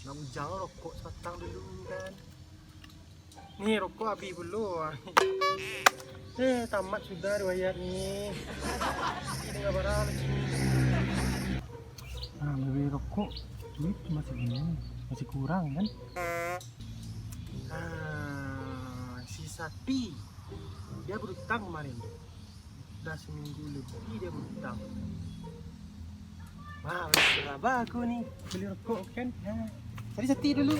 Nak bujang rokok sebatang dulu kan. Nih rokok habis dulu. Tamat sudah riwayat nih. Ini nggak barang lagi. Nah, beli rokok duit cuma segini, masih kurang kan? Si Sapi dia berutang kemarin. Udah seminggu lebih dia berutang. Wah, berapa aku nih beli rokok kan? Nah, cari Sati dulu.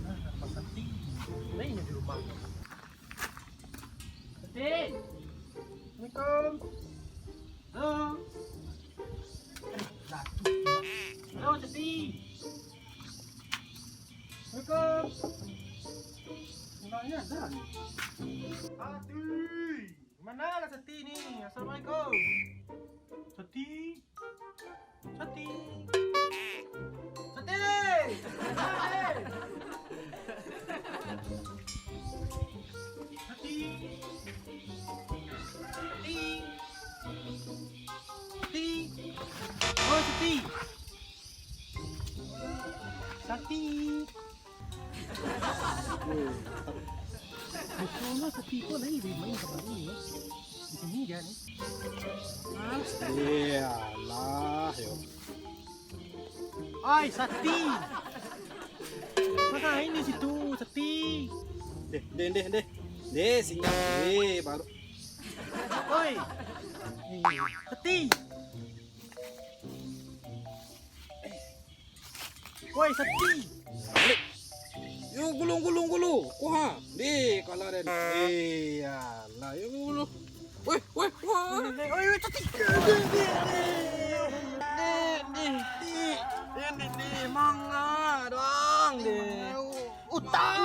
Nah, Pak Sati, ini di rumah. Sati, Assalamualaikum. Halo. Halo Sati. Assalamualaikum. Enggaknya ada nih. Sati, mana lah Sati nih? Assalamualaikum. Sati, Sati, Sati, Sati, Sati, oh Sati, Sati. Betul Sati kok lagi main sama ini ya? Di sini dia nih. Iyalah, yo. Oi, Sati. Mana ini situ, Sati? Deh, singgah. Baru. Oi. Sati. Oi, Sati. Yo gulung. Kuha. Deh, kalau ada. Iyalah, yo gulung. Weh. Oi, Sati. Ini mangga dong. Utang.